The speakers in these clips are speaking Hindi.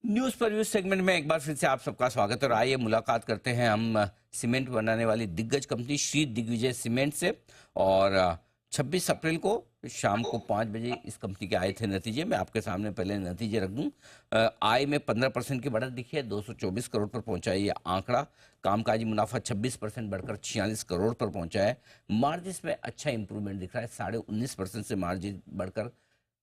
न्यूज पर व्यूज सेगमेंट में एक बार फिर से आप सबका स्वागत है और आइए मुलाकात करते हैं हम सीमेंट बनाने वाली दिग्गज कंपनी श्री दिग्विजय सीमेंट से। और 26 अप्रैल को शाम को 5 बजे इस कंपनी के आए थे नतीजे। मैं आपके सामने पहले नतीजे रख दूं। आय में 15% की बढ़त दिखी है, 224 करोड़ पर पहुंचा है ये आंकड़ा। कामकाजी मुनाफा 26% बढ़कर 46 करोड़ पर पहुंचा है। मार्जिन में अच्छा इंप्रूवमेंट दिख रहा है, 19.5% से मार्जिन बढ़कर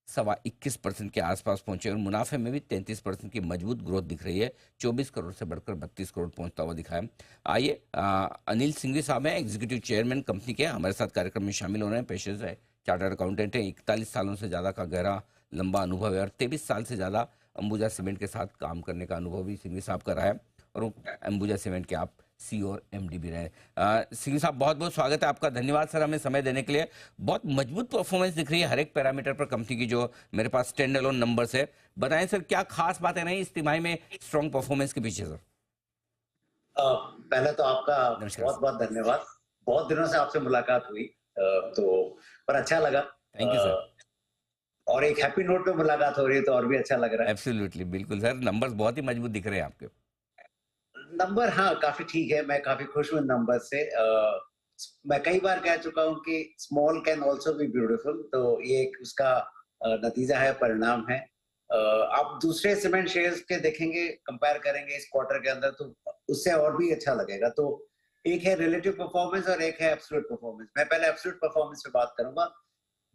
21% के आसपास पहुंचे और मुनाफे में भी 33% की मजबूत ग्रोथ दिख रही है। 24 करोड़ से बढ़कर 32 करोड़ पहुंचता हुआ दिखा है। आइए अनिल सिंघवी साहब हैं, एग्जीक्यूटिव चेयरमैन कंपनी के, हमारे साथ कार्यक्रम में शामिल हो रहे हैं। पेशे से चार्टर्ड अकाउंटेंट है, 41 सालों से ज़्यादा का गहरा लंबा अनुभव है और 23 साल से ज़्यादा अंबुजा सीमेंट के साथ काम करने का अनुभव भी सिंघवी साहब का रहा है। और अंबुजा सीमेंट के आप CEO और MD भी रहे। सिंह साहब, बहुत बहुत स्वागत है आपका। धन्यवाद सर हमें समय देने के लिए। बहुत मजबूत परफॉर्मेंस दिख रही है हर एक पैरामीटर पर कंपनी की, जो मेरे पास स्टैंड अलोन नंबर्स है। बताएं सर, क्या खास बातें रही इस तिमाही में स्ट्रॉन्ग परफॉर्मेंस के पीछे सर? पहले तो आपका नमस्कार बहुत सर। बहुत धन्यवाद। बहुत दिनों से आपसे मुलाकात हुई, तो पर अच्छा लगा। Thank you sir. और एक हैप्पी नोट पे मुलाकात हो रही है तो और भी अच्छा लग रहा है। एब्सोल्युटली, बिल्कुल सर, नंबर्स बहुत ही मजबूत दिख रहे हैं आपके। नंबर हाँ काफी ठीक है, मैं काफी खुश हूँ इन नंबर से। मैं कई बार कह चुका हूँ कि small can also be beautiful, तो ये एक उसका नतीजा है, परिणाम है। आप दूसरे सीमेंट शेयर्स के देखेंगे, कंपेयर करेंगे इस क्वार्टर के अंदर, तो उससे और भी अच्छा लगेगा। तो एक है रिलेटिव परफॉर्मेंस और एक है एब्सोल्यूट परफॉर्मेंस। मैं पहले एब्सोल्यूट परफॉर्मेंस पे बात करूंगा।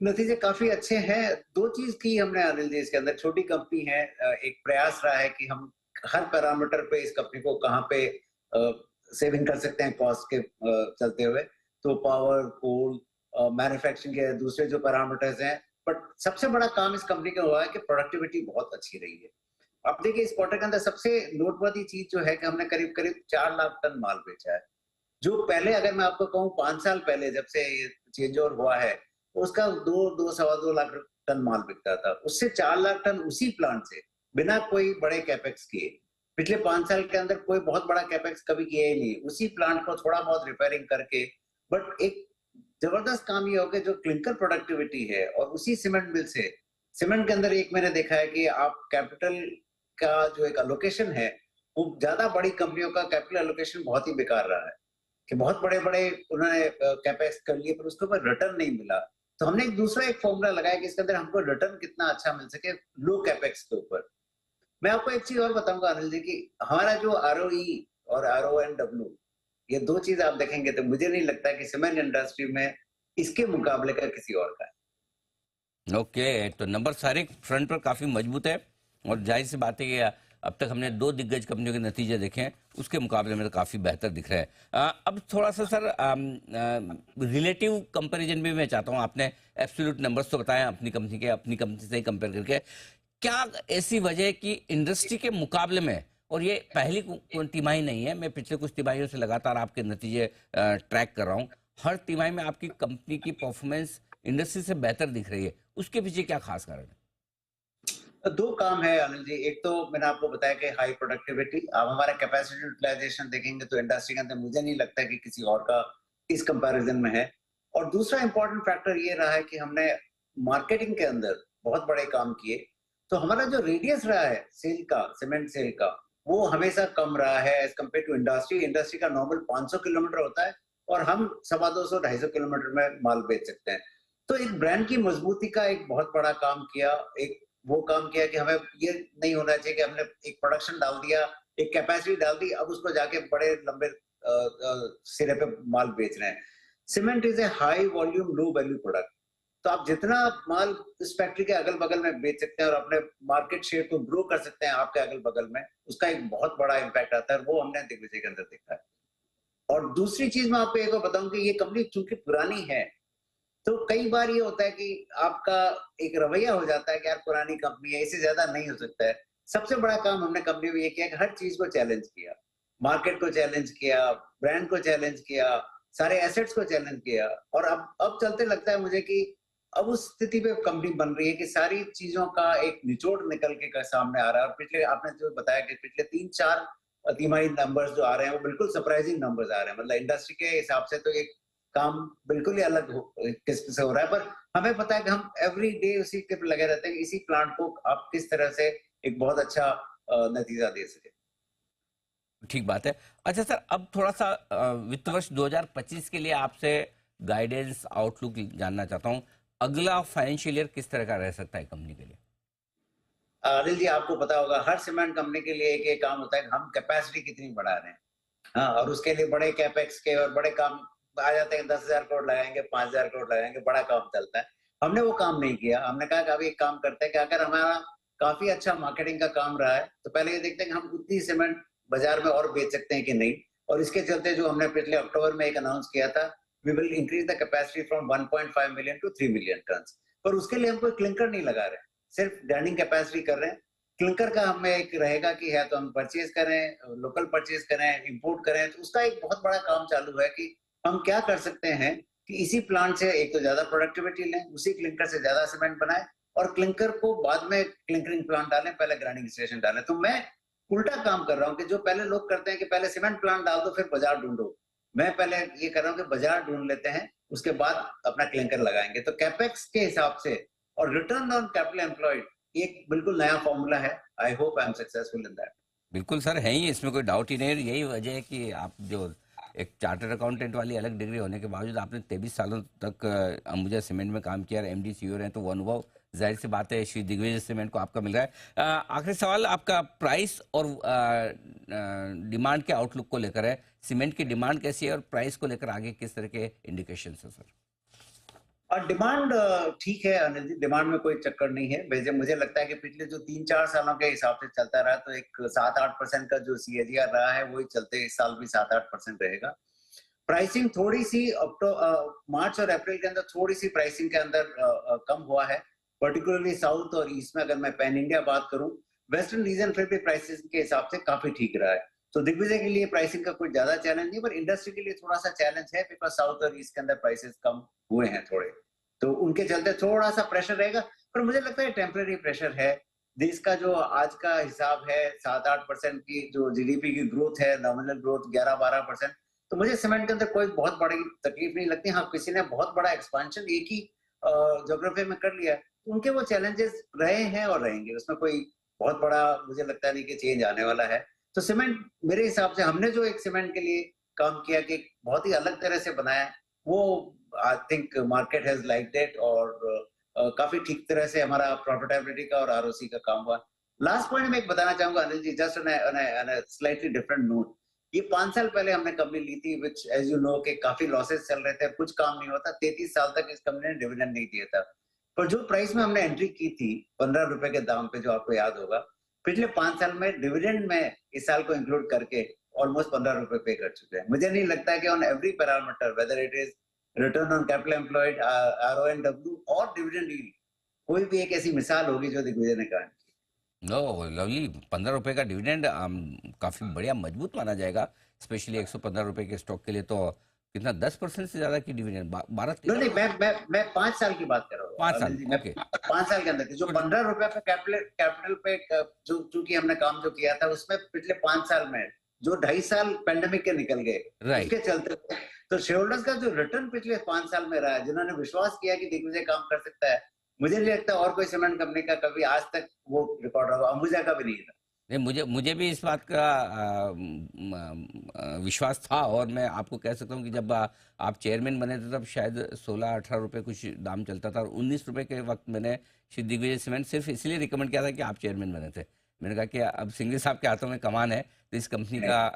नतीजे काफी अच्छे हैं। दो चीज की हमने अनिल जी इसके अंदर, छोटी कंपनी है, एक प्रयास रहा है कि हम हर पैरामीटर पे इस कंपनी को कहाँ पे सेविंग कर सकते हैं कॉस्ट के चलते हुए। तो पावर, कोल, मैन्युफैक्चरिंग के दूसरे जो पैरामीटर्स हैं, बट सबसे बड़ा काम इस कंपनी का हुआ है कि प्रोडक्टिविटी बहुत अच्छी रही है। अब देखिए इस क्वार्टर के अंदर सबसे नोटवर्दी चीज जो है कि हमने करीब करीब 4 लाख टन माल बेचा है। जो पहले अगर मैं आपको कहूँ 5 साल पहले जब से ये चेंज ओवर हुआ है, उसका 2 सवा 2 लाख टन माल बिकता था। उससे 4 लाख टन उसी प्लांट से, बिना कोई बड़े कैपेक्स किए। पिछले 5 साल के अंदर कोई बहुत बड़ा कैपेक्स कभी किया ही नहीं, उसी प्लांट को थोड़ा बहुत रिपेयरिंग करके। बट एक जबरदस्त काम ये हो गया, जो क्लिंकर प्रोडक्टिविटी है और उसी सीमेंट मिल से, सीमेंट के अंदर एक मैंने देखा है कि आप कैपिटल का जो एक एलोकेशन है, वो ज्यादा बड़ी कंपनियों का कैपिटल एलोकेशन बहुत ही बेकार रहा है कि बहुत बड़े-बड़े उन्होंने कैपेक्स कर लिए पर उसके ऊपर रिटर्न नहीं मिला। तो हमने एक दूसरा एक फॉर्मूला लगाया कि इसके अंदर हमको रिटर्न कितना अच्छा मिल सके लो कैपेक्स के ऊपर। मैं आपको एक चीज और बताऊंगा अनिल जी की, हमारा जो ROE और RONW, ये दो चीज आप देखेंगे तो मुझे नहीं लगता कि सीमेंट इंडस्ट्री में इसके मुकाबले का किसी और का है। ओके, तो नंबर सारे फ्रंट पर काफी मजबूत है और जाहिर सी बात है कि अब तक हमने दो दिग्गज कंपनियों के नतीजे देखे हैं, उसके मुकाबले में तो काफी बेहतर दिख रहा है। अब थोड़ा सा सर रिलेटिव कंपैरिजन भी मैं चाहता हूं। आपने एब्सोल्यूट नंबर्स तो बताए अपनी कंपनी से ही कंपेयर करके। क्या ऐसी वजह है कि इंडस्ट्री के मुकाबले में, और ये पहली तिमाही नहीं है, मैं पिछले कुछ तिमाहियों से लगातार आपके नतीजे ट्रैक कर रहा हूँ, हर तिमाही में आपकी कंपनी की परफॉर्मेंस इंडस्ट्री से बेहतर दिख रही है, उसके पीछे क्या खास कारण है? दो काम है अनिल जी। एक तो मैंने आपको बताया कि हाई प्रोडक्टिविटी। आप हमारा कैपेसिटी यूटिलाइजेशन देखेंगे तो इंडस्ट्री के अंदर मुझे नहीं लगता कि किसी और का इस कंपैरिजन में है। और दूसरा इंपॉर्टेंट फैक्टर ये रहा है कि हमने मार्केटिंग के अंदर बहुत बड़े काम किए। तो हमारा जो रेडियस रहा है सेल का, सीमेंट सेल का, वो हमेशा कम रहा है as compare to industry. Industry का नॉर्मल 500 किलोमीटर होता है और हम 250-250 किलोमीटर में माल बेच सकते हैं। तो एक ब्रांड की मजबूती का एक बहुत बड़ा काम किया। एक वो काम किया कि हमें ये नहीं होना चाहिए कि हमने एक प्रोडक्शन डाल दिया, एक कैपेसिटी डाल दी, अब उसको जाके बड़े लंबे सिरे पे माल बेच रहे हैं। Cement is a high volume low value product. तो आप जितना माल इस फैक्ट्री के अगल बगल में बेच सकते हैं और अपने मार्केट शेयर को ग्रो कर सकते हैं आपके अगल बगल में, उसका एक बहुत बड़ा इम्पैक्ट आता है। वो हमने दिग्विजय के अंदर देखा है। और दूसरी चीज मैं आपको एक और बताऊं कि ये कंपनी चूंकि पुरानी है, तो कई बार ये होता है कि आपका एक रवैया हो जाता है कि यार पुरानी कंपनी है, इससे ज्यादा नहीं हो सकता है। सबसे बड़ा काम हमने कंपनी में ये किया कि हर चीज को चैलेंज किया, मार्केट को चैलेंज किया, ब्रांड को चैलेंज किया, सारे एसेट्स को चैलेंज किया। और अब चलते लगता है मुझे कि अब उस स्थिति पे कंपनी बन रही है कि सारी चीजों का एक निचोड़ निकल के सामने आ रहा है। और पिछले आपने जो बताया कि पिछले 3-4 तिमाही नंबर्स जो आ रहे हैं वो बिल्कुल सरप्राइजिंग नंबर्स आ रहे हैं। मतलब इंडस्ट्री के हिसाब से तो एक काम बिल्कुल ही अलग किस्म से हो रहा है। पर हमें पता है कि हम एवरी डे उसी के लगे रहते हैं कि इसी प्लांट को आप किस तरह से एक बहुत अच्छा नतीजा दे सके। ठीक बात है। अच्छा सर, अब थोड़ा सा वित्त वर्ष 2025 के लिए आपसे गाइडेंस आउटलुक जानना चाहता हूँ। अगला फाइनेंशियल ईयर किस तरह का रह सकता है कंपनी के लिए? अनिल जी, आपको पता होगा हर सीमेंट कंपनी के लिए एक एक काम होता है कि हम कैपेसिटी कितनी बढ़ा रहे हैं। हाँ, और उसके लिए बड़े कैपेक्स के और बड़े काम आ जाते हैं, 10,000 करोड़ लगाएंगे, 5,000 करोड़ लगाएंगे, बड़ा काम चलता है। हमने वो काम नहीं किया। हमने कहा कि अभी एक काम करते हैं कि अगर हमारा काफी अच्छा मार्केटिंग का काम रहा है तो पहले ये देखते हैं कि हम उतनी सीमेंट बाजार में और बेच सकते हैं कि नहीं। और इसके चलते जो हमने पिछले अक्टूबर में एक अनाउंस किया था, we will increase the capacity from 1.5 million to 3 million tonne. पर उसके लिए हम कोई क्लिंकर नहीं लगा रहे, सिर्फ ग्राइंडिंग कैपेसिटी कर रहे हैं। क्लिंकर का हमें एक रहेगा कि है तो हम परचेज करें, लोकल परचेज करें, इंपोर्ट करें। तो उसका एक बहुत बड़ा काम चालू है कि हम क्या कर सकते हैं कि इसी प्लांट से एक तो ज्यादा प्रोडक्टिविटी लें, उसी क्लिंकर से ज्यादा सीमेंट बनाएं और क्लिंकर को बाद में क्लिंकरिंग प्लांट डालें, पहले ग्राइंडिंग स्टेशन डालें। तो मैं उल्टा काम कर रहा हूं कि जो पहले लोग करते हैं कि पहले सीमेंट प्लांट डाल दो फिर बाजार ढूंढो, मैं पहले ये कर रहा हूं कि बाजार ढूंढ लेते हैं, उसके बाद अपना क्लिंकर लगाएंगे। तो कैपेक्स के हिसाब से और रिटर्न ऑन कैपिटल एम्प्लॉयड एक बिल्कुल नया फॉर्मूला है। I hope I am successful in that. बिल्कुल सर, है ही, इसमें कोई डाउट ही नहीं है। यही वजह है कि आप जो एक चार्टर्ड अकाउंटेंट वाली अलग डिग्री होने के बावजूद आपने 23 सालों तक अंबुजा सीमेंट में काम किया और एमडी सीईओ रहे, तो वो अनुभव जाहिर सी बात है श्री दिग्विजय सीमेंट को आपका मिल रहा है। आखिरी सवाल आपका प्राइस और डिमांड के आउटलुक को लेकर है। सीमेंट की डिमांड कैसी है और प्राइस को लेकर आगे किस तरह के इंडिकेशन है सर? और डिमांड ठीक है अनिल जी, डिमांड में कोई चक्कर नहीं है। वैसे मुझे लगता है कि पिछले जो 3-4 सालों के हिसाब से चलता रहा तो एक 7-8% का जो सीएजीआर रहा है वही चलते इस साल भी 7-8% रहेगा। प्राइसिंग थोड़ी सी मार्च और अप्रैल के अंदर थोड़ी सी प्राइसिंग के अंदर कम हुआ है, पर्टिकुलरली साउथ और ईस्ट में। अगर मैं पैन इंडिया बात करूं, वेस्टर्न रीजन फिर भी प्राइसिंग के हिसाब से काफी ठीक रहा है। तो दिग्विजय के लिए प्राइसिंग का कोई ज्यादा चैलेंज नहीं, पर इंडस्ट्री के लिए थोड़ा सा चैलेंज है बिकॉज साउथ और ईस्ट के अंदर प्राइसेस कम हुए हैं थोड़े, तो उनके चलते थोड़ा सा प्रेशर रहेगा। पर मुझे लगता है टेम्पररी प्रेशर है। देश का जो आज का हिसाब है 7-8% की जो जीडीपी की ग्रोथ है, नॉमिनल ग्रोथ 11-12%, तो मुझे सीमेंट के अंदर कोई बहुत बड़ी तकलीफ नहीं लगती। हाँ, किसी ने बहुत बड़ा एक्सपेंशन एक ही ज्योग्राफी में कर लिया है, तो उनके वो चैलेंजेस रहे हैं और रहेंगे, उसमें कोई बहुत बड़ा मुझे लगता नहीं कि चेंज आने वाला है। तो सीमेंट मेरे हिसाब से हमने जो एक सीमेंट के लिए काम किया कि बहुत ही अलग तरह से बनाया, वो I think market has liked it और काफी ठीक तरह से हमारा प्रॉफिटेबिलिटी का और आरओसी का काम हुआ। लास्ट पॉइंट में एक बताना चाहूंगा Anil ji, just on a slightly different note. ये 5 साल पहले हमने कंपनी ली थी, विच एज यू नो के काफी लॉसेस चल रहे थे, कुछ काम नहीं होता। 33 साल तक इस कंपनी ने डिविडेंड नहीं दिया था। पर जो प्राइस में हमने एंट्री की थी 15 रुपए के दाम पे, जो आपको याद होगा, पिछले 5 साल में डिविडेंड में इस साल को इंक्लूड करके ऑलमोस्ट 15 रुपए पे कर चुके हैं। मुझे नहीं लगता है कि on every parameter, whether it is return on capital employed, RONW और डिविडेंड यील्ड, कोई भी एक ऐसी मिसाल होगी जो दिग्विजय ने कहा। नो, लवली, 15 रुपए का डिविडेंड काफी बढ़िया मजबूत माना जाएगा, स्पेशली 115 रुपए के स्टॉक के लिए। तो कितना, 10% से ज्यादा की डिविडेंड, 12? नहीं, मैं 5 साल की बात कर रहा हूँ 5 साल, अनिल जी। ओके। 5 साल के अंदर जो 15 रुपए पे कैपिटल पे जो चूंकि हमने काम जो किया था, उसमें पिछले 5 साल में जो 2.5 साल पेंडेमिक के निकल गए, राइट। उसके चलते तो शेयर होल्डर्स का जो रिटर्न पिछले 5 साल में रहा है, जिन्होंने विश्वास किया कि दिग्विजय काम कर सकता है, मुझे नहीं लगता और कोई सीमेंट कंपनी का कभी आज तक वो रिकॉर्ड रहा, अंबुजा का भी नहीं था। नहीं, मुझे भी इस बात का विश्वास था, और मैं आपको कह सकता हूँ कि जब आप चेयरमैन बने थे तब शायद 16-18 रुपए कुछ दाम चलता था, और 19 रुपए के वक्त मैंने श्री दिग्विजय सीमेंट सिर्फ इसलिए रिकमेंड किया था कि आप चेयरमैन बने थे। मैंने कहा कि अब सिंघवी साहब के हाथों में कमान है तो इस कंपनी का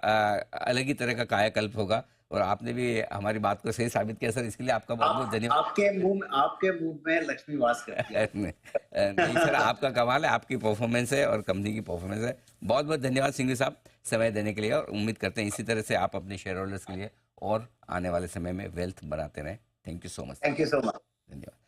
अलग ही तरह का कायाकल्प होगा, और आपने भी हमारी बात को सही साबित किया सर, इसके लिए आपका बहुत बहुत धन्यवाद। आपके मुंह में लक्ष्मी वास करती है। नहीं सर, आपका कमाल है, आपकी परफॉर्मेंस है और कंपनी की परफॉर्मेंस है। बहुत बहुत धन्यवाद सिंघवी साहब समय देने के लिए, और उम्मीद करते हैं इसी तरह से आप अपने शेयर होल्डर्स के लिए और आने वाले समय में वेल्थ बनाते रहें। Thank you so much. Thank you so much. धन्यवाद।